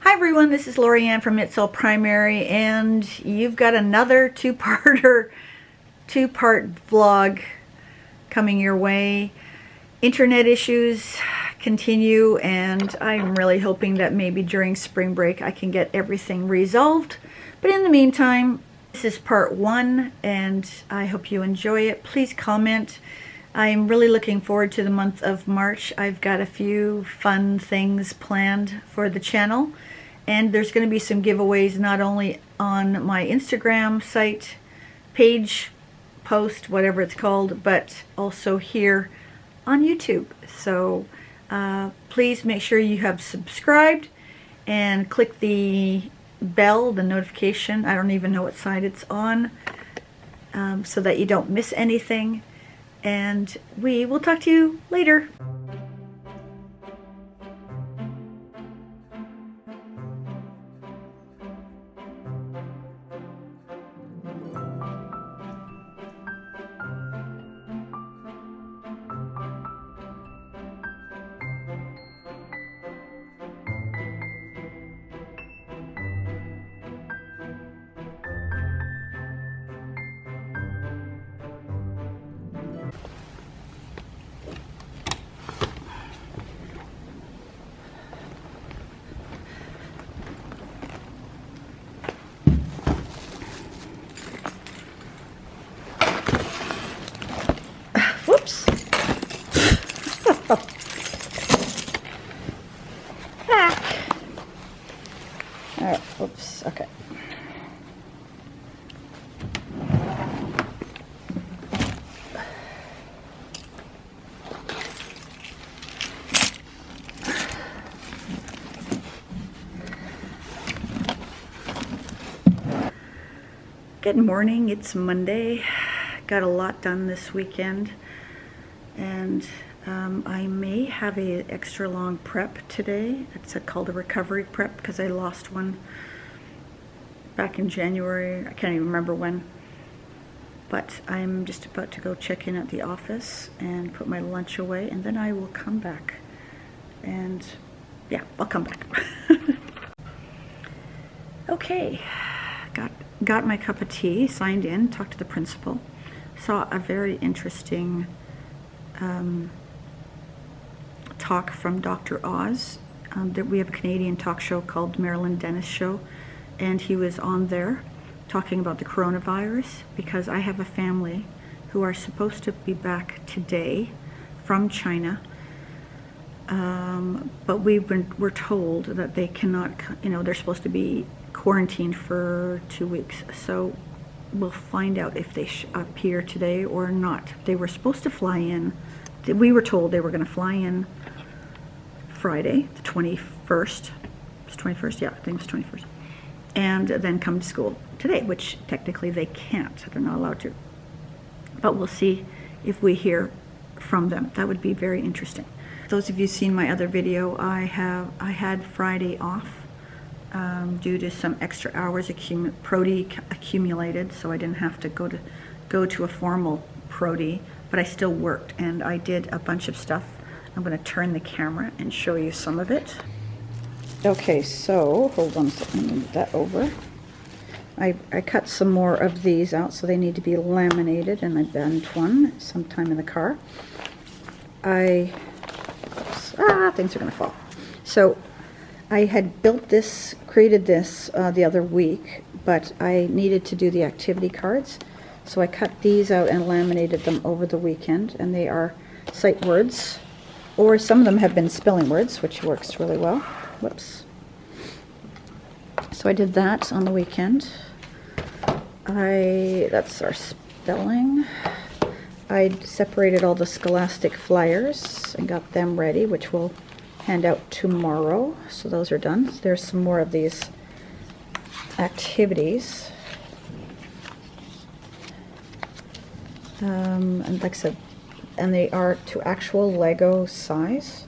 Hi everyone, this is Lori Ann from It's All Primary, and you've got another two-part vlog coming your way. Internet issues continue, and I'm really hoping that maybe during spring break I can get everything resolved. But in the meantime, this is part one, and I hope you enjoy it. Please comment. I'm really looking forward to the month of March. I've got a few fun things planned for the channel, and there's going to be some giveaways not only on my Instagram site, page, post, whatever it's called, but also here on YouTube. So please make sure you have subscribed and click the bell, the notification. I don't even know what side it's on, so that you don't miss anything. And we will talk to you later. Whoops. Alright, whoops, okay. Good morning, it's Monday. Got a lot done this weekend, and I may have a extra long prep today. It's called a recovery prep because I lost one back in January. I can't even remember when, but I'm just about to go check in at the office and put my lunch away, and then I will come back, and yeah, I'll come back. Okay, got my cup of tea, signed in, talked to the principal, saw a very interesting talk from Dr. Oz. That we have a Canadian talk show called Marilyn Dennis Show, and he was on there talking about the coronavirus, because I have a family who are supposed to be back today from China, but we're told that they cannot, they're supposed to be quarantined for 2 weeks, so we'll find out if they appear today or not. They were supposed to fly in. We were told they were going to fly in Friday, the 21st. It's 21st? Yeah, I think it's 21st. And then come to school today, which technically they can't. They're not allowed to. But we'll see if we hear from them. That would be very interesting. Those of you who've seen my other video, I had Friday off due to some extra hours Prody accumulated, so I didn't have to go to a formal Prody, but I still worked, and I did a bunch of stuff. I'm going to turn the camera and show you some of it. Okay, so hold on a second, let me move that over. I cut some more of these out, so they need to be laminated, and I bent one sometime in the car. Things are going to fall. So I had created this the other week, but I needed to do the activity cards. So I cut these out and laminated them over the weekend, and they are sight words, or some of them have been spelling words, which works really well. Whoops. So I did that on the weekend. That's our spelling. I separated all the Scholastic flyers and got them ready, which we'll hand out tomorrow. So those are done. There's some more of these activities. And like I said, and they are to actual Lego size,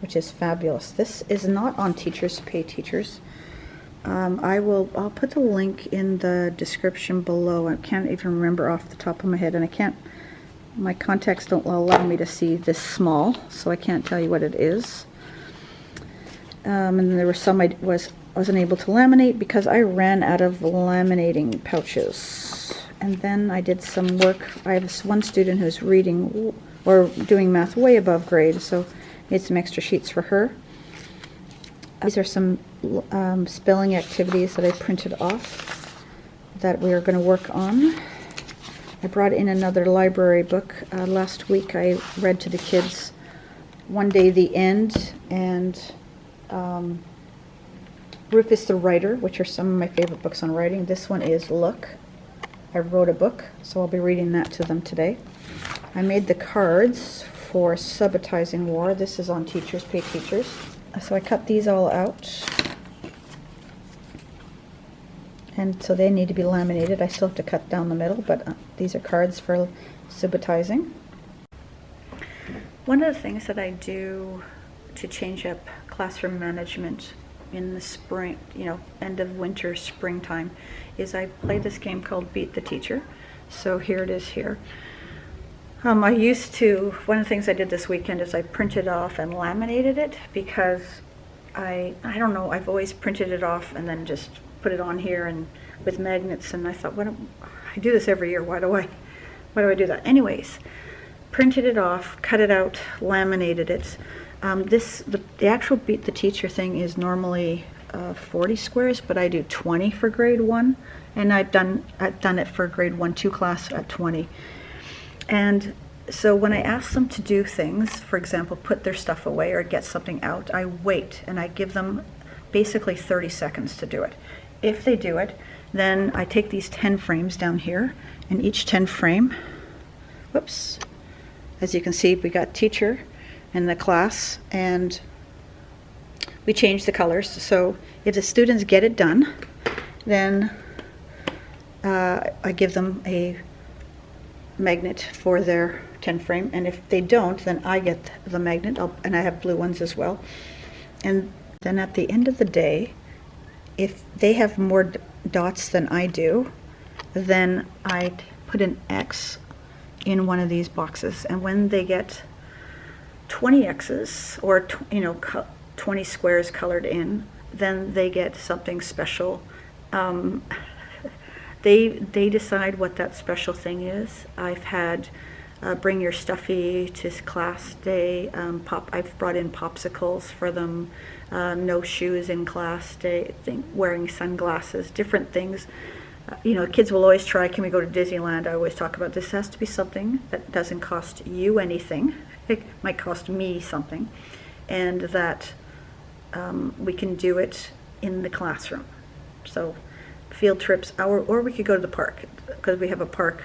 which is fabulous. This is not on Teachers Pay Teachers. I'll put the link in the description below. I can't even remember off the top of my head, and my contacts don't allow me to see this small, so I can't tell you what it is. And then there were some I was wasn't able to laminate because I ran out of laminating pouches. And then I did some work. I have this one student who's reading or doing math way above grade, so made some extra sheets for her. These are some spelling activities that I printed off that we are going to work on. I brought in another library book. Last week I read to the kids One Day the End and Rufus the Writer, which are some of my favorite books on writing. This one is Look. I wrote a book, so I'll be reading that to them today. I made the cards for Sabotizing War. This is on Teachers Pay Teachers. So I cut these all out. And so they need to be laminated. I still have to cut down the middle, but these are cards for sabotizing. One of the things that I do to change up classroom management in the spring, end of winter, springtime, is I play this game called Beat the Teacher. So here it is here. One of the things I did this weekend is I printed off and laminated it because I don't know, I've always printed it off and then just put it on here and with magnets, and I thought, I do this every year, why do I do that? Anyways, printed it off, cut it out, laminated it. The actual Beat the Teacher thing is normally 40 squares, but I do 20 for grade 1, and I've done it for grade 1-2 class at 20. And so when I ask them to do things, for example, put their stuff away or get something out, I wait and I give them basically 30 seconds to do it. If they do it, then I take these 10 frames down here, and each 10 frame, whoops, as you can see, we got teacher and the class, and we change the colors. So if the students get it done, then I give them a magnet for their 10 frame, and if they don't, then I get the magnet, and I have blue ones as well. And then at the end of the day, if they have more dots than I do, then I put an X in one of these boxes, and when they get 20 X's or 20 squares colored in, then they get something special. They decide what that special thing is. I've had bring your stuffy to class day. I've brought in popsicles for them. No shoes in class day. Wearing sunglasses. Different things. Kids will always try, can we go to Disneyland? I always talk about this has to be something that doesn't cost you anything. It might cost me something, and that we can do it in the classroom. So field trips, or we could go to the park, because we have a park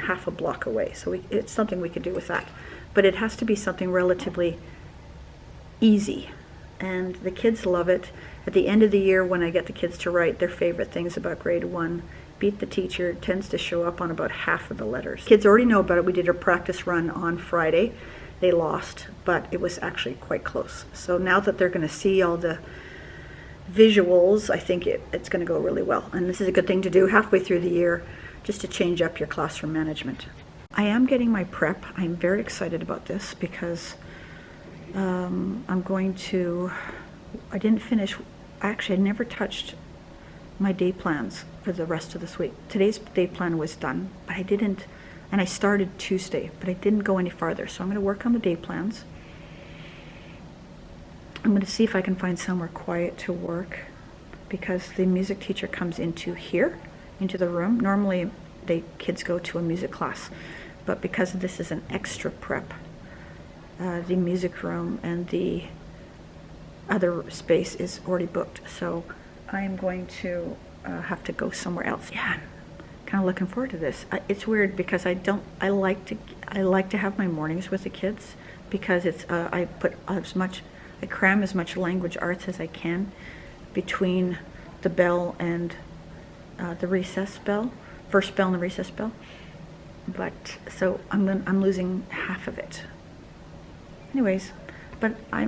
half a block away. So it's something we could do with that. But it has to be something relatively easy. And the kids love it. At the end of the year, when I get the kids to write their favorite things about grade 1, Beat the Teacher tends to show up on about half of the letters. Kids already know about it. We did a practice run on Friday. They lost, but it was actually quite close. So now that they're going to see all the visuals, I think it's going to go really well. And this is a good thing to do halfway through the year, just to change up your classroom management. I am getting my prep. I'm very excited about this because I didn't finish, actually I never touched my day plans for the rest of this week. Today's day plan was done, but I didn't, and I started Tuesday, but I didn't go any farther. So I'm going to work on the day plans. I'm going to see if I can find somewhere quiet to work, because the music teacher comes into here, into the room. Normally kids go to a music class, but because this is an extra prep, the music room and the other space is already booked. So I am going to have to go somewhere else. Yeah, kind of looking forward to this. It's weird because I like to have my mornings with the kids, because it's I cram as much language arts as I can between the bell and the recess bell, first bell and the recess bell. But so I'm losing half of it. Anyways, but I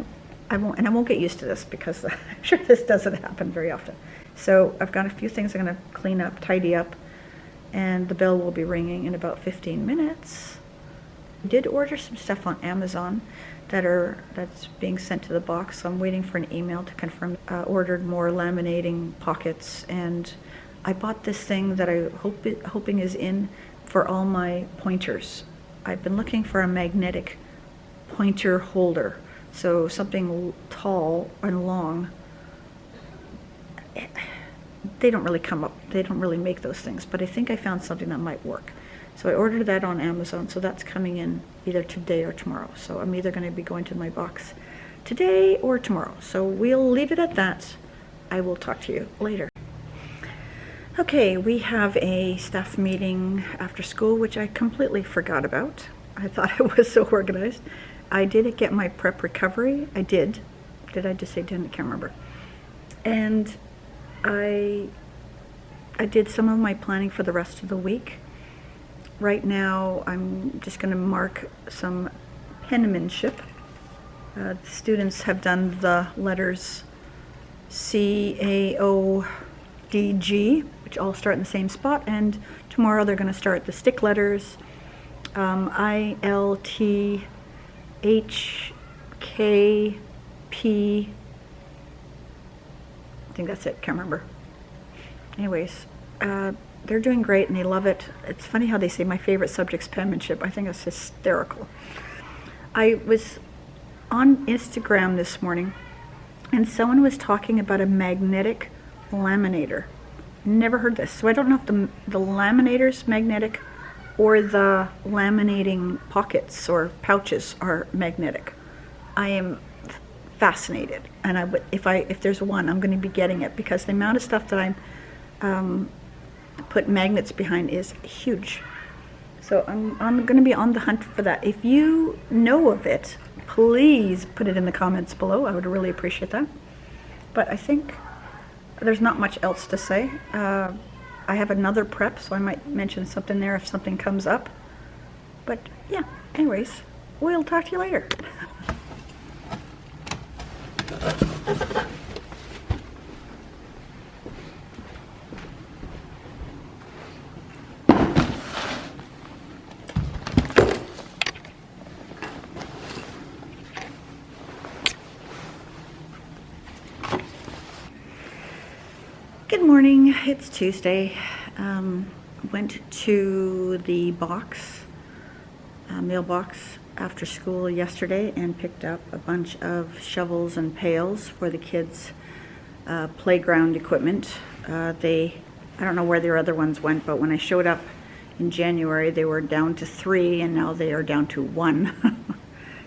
won't get used to this, because I'm sure this doesn't happen very often. So I've got a few things I'm going to clean up, tidy up, and the bell will be ringing in about 15 minutes. Did order some stuff on Amazon that's being sent to the box. So I'm waiting for an email to confirm. Ordered more laminating pockets, and I bought this thing that hoping is in for all my pointers. I've been looking for a magnetic pointer holder, so something tall and long. They don't really make those things, but I think I found something that might work. So I ordered that on Amazon, so that's coming in either today or tomorrow. So I'm either going to be going to my box today or tomorrow. So we'll leave it at that. I will talk to you later. Okay, we have a staff meeting after school, which I completely forgot about. I thought I was so organized. I did get my prep recovery. I did. Did I just say didn't? I can't remember. And I did some of my planning for the rest of the week. Right now, I'm just going to mark some penmanship. The students have done the letters C, A, O, D, G, which all start in the same spot, and tomorrow they're going to start the stick letters I, L, T, H, K, P. I think that's it, can't remember. Anyways, they're doing great and they love it. It's funny how they say my favorite subject's penmanship. I think it's hysterical. I was on Instagram this morning and someone was talking about a magnetic laminator. Never heard this. So I don't know if the laminator's magnetic or the laminating pockets or pouches are magnetic. I am fascinated, and if there's one, I'm going to be getting it because the amount of stuff that I'm put magnets behind is huge. So I'm going to be on the hunt for that. If you know of it, please put it in the comments below. I would really appreciate that. But I think there's not much else to say. I have another prep, so I might mention something there if something comes up. But yeah, anyways, we'll talk to you later. Good morning, it's Tuesday. Went to the mailbox after school yesterday and picked up a bunch of shovels and pails for the kids' playground equipment. I don't know where their other ones went, but when I showed up in January, they were down to 3 and now they are down to 1.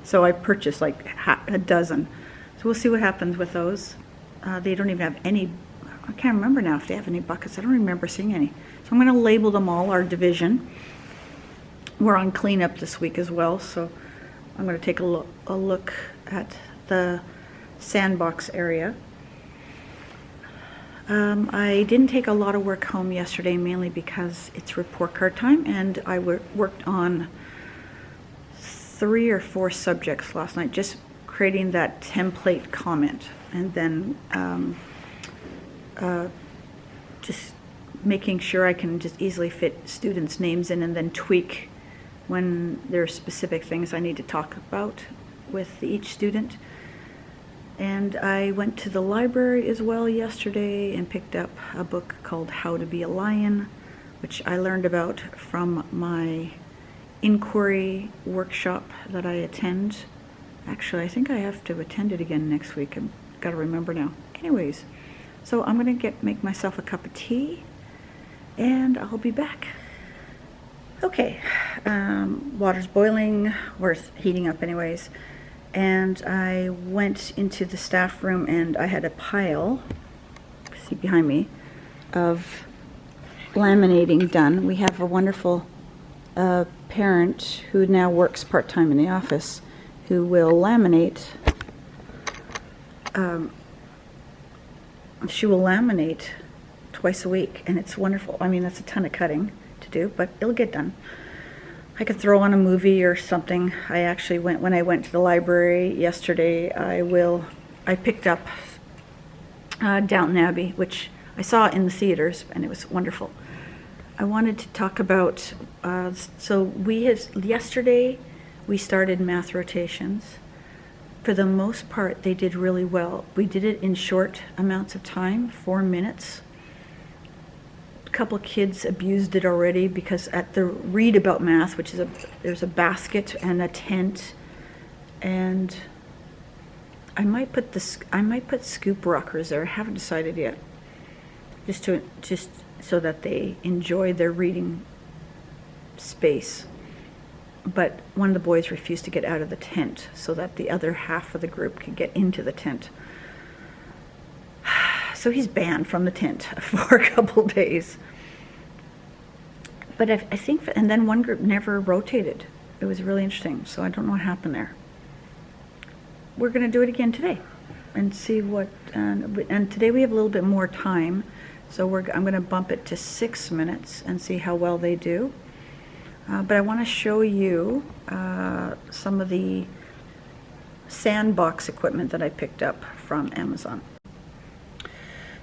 So I purchased like a dozen. So we'll see what happens with those. They don't even have any. I can't remember now if they have any buckets. I don't remember seeing any. So I'm going to label them all our division. We're on cleanup this week as well, so I'm going to take a look at the sandbox area. I didn't take a lot of work home yesterday, mainly because it's report card time, and I worked on 3 or 4 subjects last night, just creating that template comment, and then just making sure I can just easily fit students' names in and then tweak when there are specific things I need to talk about with each student. And I went to the library as well yesterday and picked up a book called How to Be a Lion, which I learned about from my inquiry workshop that I attend. Actually, I think I have to attend it again next week. I've got to remember now. Anyways, so I'm going to make myself a cup of tea, and I'll be back. Okay, water's boiling, or heating up anyways, and I went into the staff room and I had a pile, see behind me, of laminating done. We have a wonderful parent who now works part-time in the office who will laminate. She will laminate twice a week, and it's wonderful. I mean, that's a ton of cutting to do, but it'll get done. I could throw on a movie or something. I actually when I went to the library yesterday, I picked up Downton Abbey, which I saw in the theaters, and it was wonderful. I wanted to talk about, yesterday we started math rotations. For the most part, they did really well. We did it in short amounts of time, 4 minutes. A couple kids abused it already because at the read about math, which is there's a basket and a tent, and I might put scoop rockers there. I haven't decided yet. Just so that they enjoy their reading space. But one of the boys refused to get out of the tent so that the other half of the group could get into the tent. So he's banned from the tent for a couple days. But I think, and then one group never rotated. It was really interesting. So I don't know what happened there. We're going to do it again today and see what, and today we have a little bit more time. So I'm going to bump it to 6 minutes and see how well they do. But I want to show you some of the sandbox equipment that I picked up from Amazon.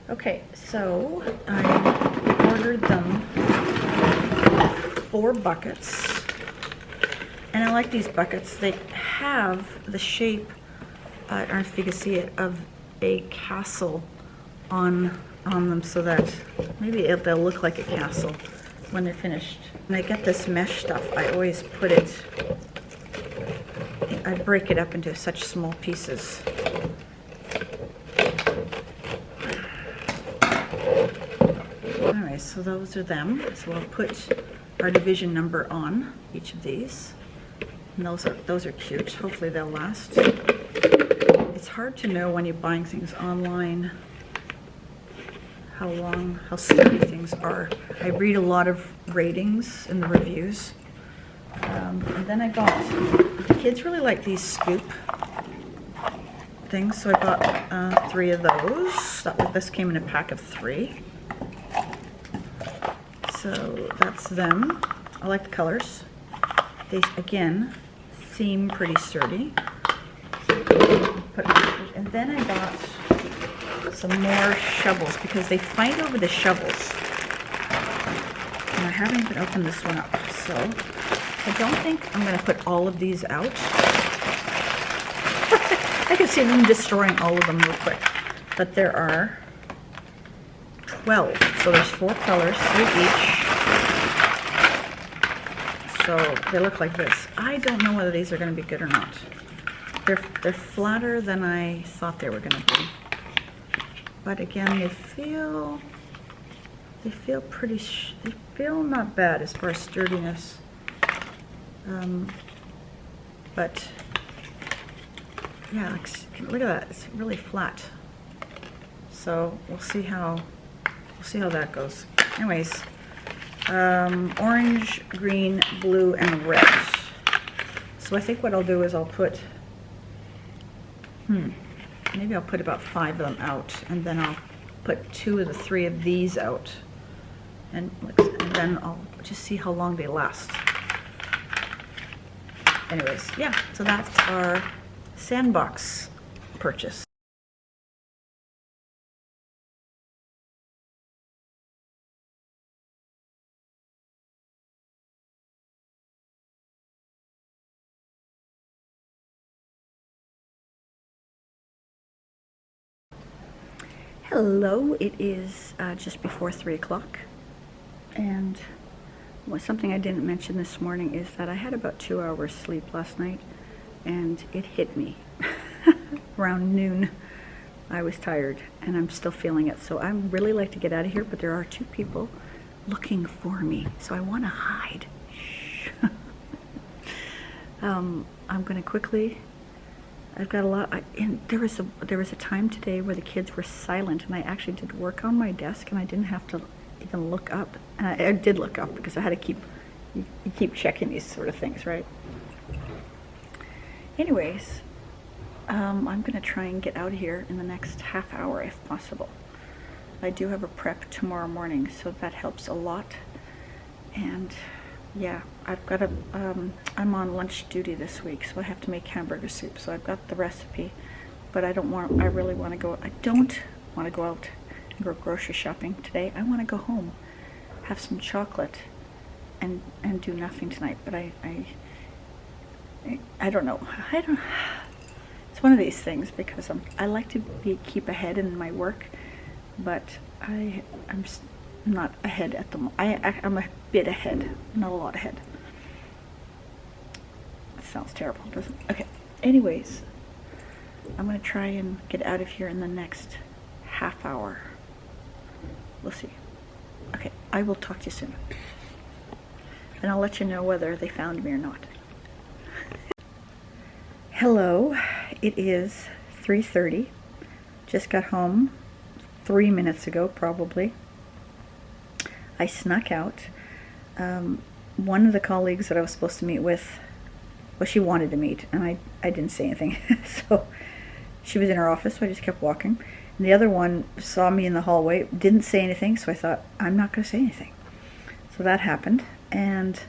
Okay, so I ordered them 4 buckets. And I like these buckets. They have the shape, I don't know if you can see it, of a castle on them, so that maybe they'll look like a castle when they're finished. When I get this mesh stuff, I always put it, I break it up into such small pieces. Anyway, so those are them. So I'll put our division number on each of these. And those are cute. Hopefully they'll last. It's hard to know when you're buying things online how sturdy things are. I read a lot of ratings in the reviews. And then I got, the kids really like these scoop things, so I got 3 of those. This came in a pack of 3. So that's them. I like the colors. They, again, seem pretty sturdy. And then I got some more shovels because they fight over the shovels. And I haven't even opened this one up, so I don't think I'm going to put all of these out. I can see them destroying all of them real quick. But there are 12, so there's 4 colors, 3 each. So they look like this. I don't know whether these are going to be good or not. They're flatter than I thought they were going to be. But again, they feel pretty, they feel not bad as far as sturdiness. But yeah, look at that, it's really flat. So we'll see how that goes. Anyways, orange, green, blue, and red. So I think what I'll do is I'll put, maybe I'll put about 5 of them out, and then I'll put 2 of the 3 of these out, and then I'll just see how long they last. Anyways, yeah, so that's our sandbox purchase. Hello, it is just before 3 o'clock, and something I didn't mention this morning is that I had about 2 hours sleep last night, and it hit me around noon. I was tired, and I'm still feeling it, so I really like to get out of here, but there are 2 people looking for me, so I want to hide. I'm going to quickly, I've got a lot, and there was a time today where the kids were silent, and I actually did work on my desk, and I didn't have to even look up. And I did look up because I had to you keep checking these sort of things, right? Anyways, I'm going to try and get out of here in the next half hour if possible. I do have a prep tomorrow morning, so that helps a lot. And yeah, I've got I'm on lunch duty this week, so I have to make hamburger soup. So I've got the recipe, but I don't want to go out and go grocery shopping today. I want to go home, have some chocolate, and do nothing tonight. But I don't know. It's one of these things because I like to keep ahead in my work, but I'm not ahead at the moment. I'm a bit ahead, not a lot ahead. That sounds terrible, doesn't it? Okay. Anyways, I'm gonna try and get out of here in the next half hour. We'll see. Okay, I will talk to you soon. And I'll let you know whether they found me or not. Hello, it is 3:30. Just got home 3 minutes ago, probably. I snuck out. One of the colleagues that I was supposed to meet with, well, she wanted to meet, and I didn't say anything. So she was in her office, so I just kept walking. And the other one saw me in the hallway, didn't say anything, so I thought, I'm not going to say anything. So that happened, and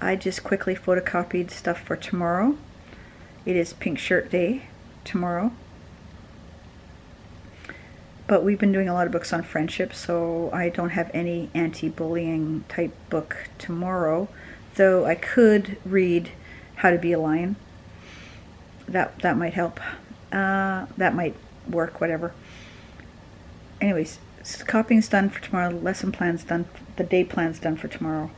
I just quickly photocopied stuff for tomorrow. It is Pink Shirt Day tomorrow. But we've been doing a lot of books on friendship, so I don't have any anti-bullying type book tomorrow, though I could read How to Be a Lion. That might help. That might work, whatever. Anyways, so copying's done for tomorrow, lesson plan's done, the day plan's done for tomorrow.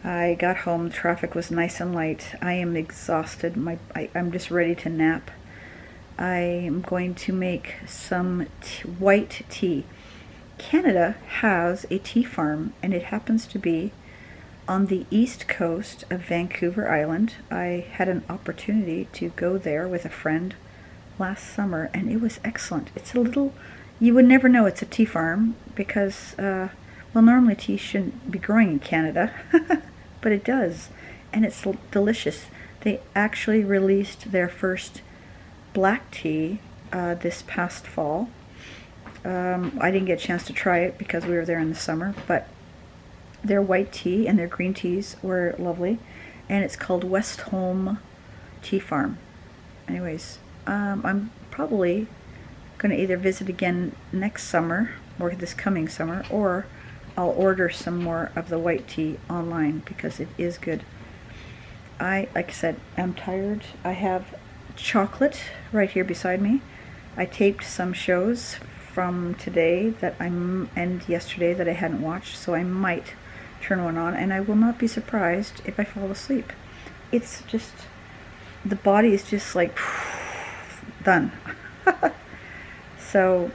I got home, the traffic was nice and light. I am exhausted. I'm just ready to nap. I am going to make some white tea. Canada has a tea farm, and it happens to be on the east coast of Vancouver Island. I had an opportunity to go there with a friend last summer, and it was excellent. It's a little, you would never know it's a tea farm because, well, normally tea shouldn't be growing in Canada, but it does, and it's delicious. They actually released their first black tea this past fall. I didn't get a chance to try it because we were there in the summer, but their white tea and their green teas were lovely, and it's called Westholme Tea Farm. Anyways, I'm probably going to either visit again next summer or this coming summer, or I'll order some more of the white tea online because it is good. Like I said, I'm tired. I have chocolate right here beside me. I taped some shows from today and yesterday that I hadn't watched, so I might turn one on, and I will not be surprised if I fall asleep. It's just, the body is just like done. So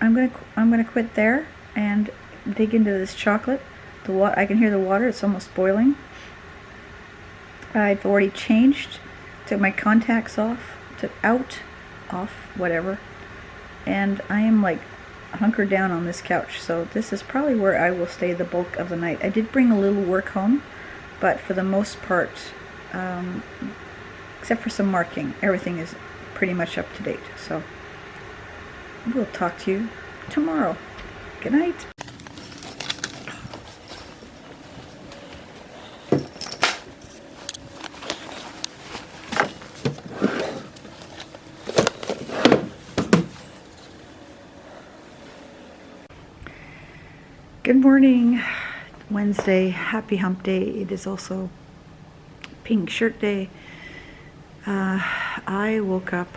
I'm gonna quit there and dig into this chocolate. I can hear the water, it's almost boiling. I've already changed, took my contacts off, off, whatever, and I am like hunkered down on this couch, so this is probably where I will stay the bulk of the night. I did bring a little work home, but for the most part, except for some marking, everything is pretty much up to date. So we'll talk to you tomorrow. Good night. Good morning, Wednesday, happy hump day. It is also Pink Shirt Day. I woke up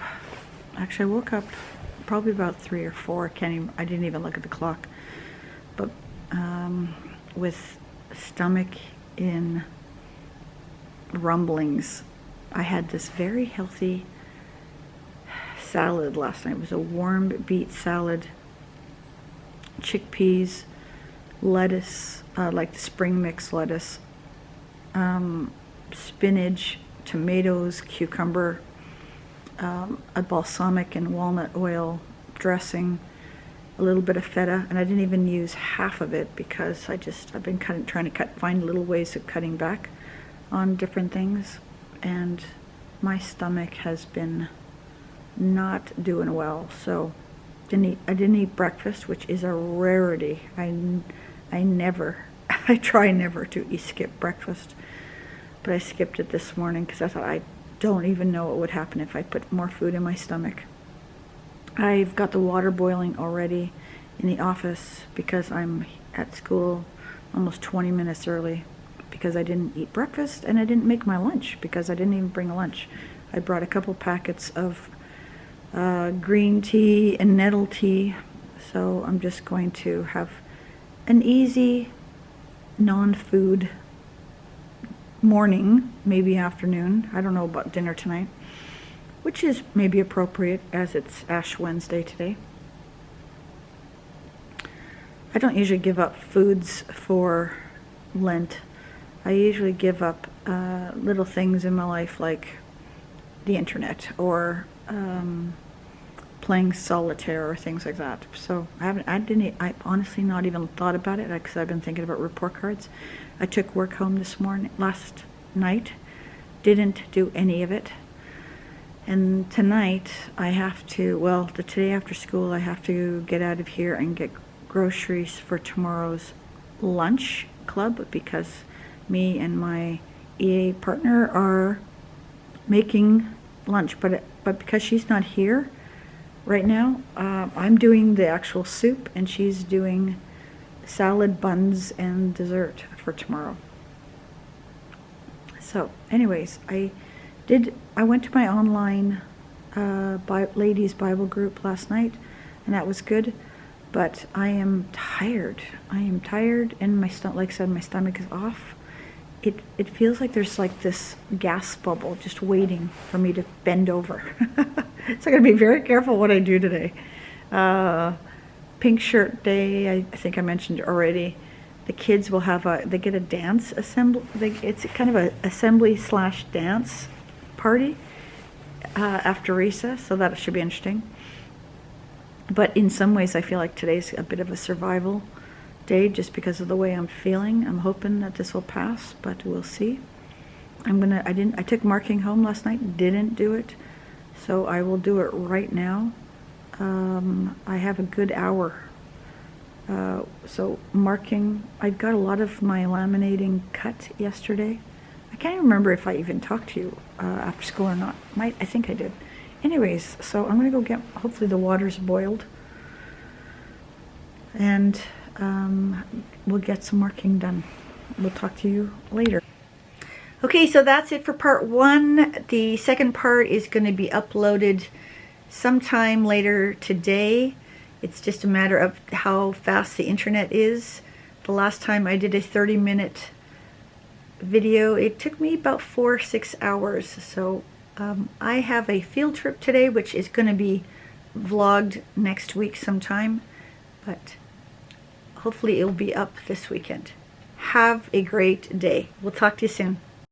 probably about 3 or 4, I didn't even look at the clock, but with stomach in rumblings. I had this very healthy salad last night. It was a warm beet salad, chickpeas, lettuce, like the spring mix lettuce, spinach, tomatoes, cucumber, a balsamic and walnut oil dressing, a little bit of feta, and I didn't even use half of it because I've been trying to find little ways of cutting back on different things, and my stomach has been not doing well, so I didn't eat breakfast, which is a rarity. I try never to skip breakfast, but I skipped it this morning because I thought, I don't even know what would happen if I put more food in my stomach. I've got the water boiling already in the office because I'm at school almost 20 minutes early. because I didn't eat breakfast, and I didn't make my lunch because I didn't even bring a lunch. I brought a couple packets of green tea and nettle tea, so I'm just going to have an easy non-food morning, maybe afternoon. I don't know about dinner tonight, which is maybe appropriate as it's Ash Wednesday today. I don't usually give up foods for Lent. I usually give up little things in my life like the internet or playing solitaire or things like that. So I honestly not even thought about it because I've been thinking about report cards. I took work home last night, didn't do any of it. And tonight I have to, today after school I have to get out of here and get groceries for tomorrow's lunch club because me and my EA partner are making lunch, but because she's not here right now, I'm doing the actual soup and she's doing salad, buns, and dessert for tomorrow. So anyways, I went to my online ladies Bible group last night, and that was good, but I am tired. I am tired, and my stomach, like I said, my stomach is off. It feels like there's like this gas bubble just waiting for me to bend over. So I gotta be very careful what I do today. Pink shirt day, I think I mentioned already. The kids will have they get a dance assembly. It's kind of a assembly / dance party after recess, so that should be interesting. But in some ways, I feel like today's a bit of a survival day just because of the way I'm feeling. I'm hoping that this will pass, but we'll see. I took marking home last night, didn't do it, so I will do it right now. I have a good hour. So marking, I got a lot of my laminating cut yesterday. I can't even remember if I even talked to you after school or not. I think I did. Anyways, so I'm gonna go get, hopefully the water's boiled, and we'll get some marking done. We'll talk to you later. Okay, so that's it for part 1. The second part is going to be uploaded sometime later today. It's just a matter of how fast the internet is. The last time I did a 30-minute video, it took me about 4 or 6 hours. So I have a field trip today, which is going to be vlogged next week sometime, but hopefully it'll be up this weekend. Have a great day. We'll talk to you soon.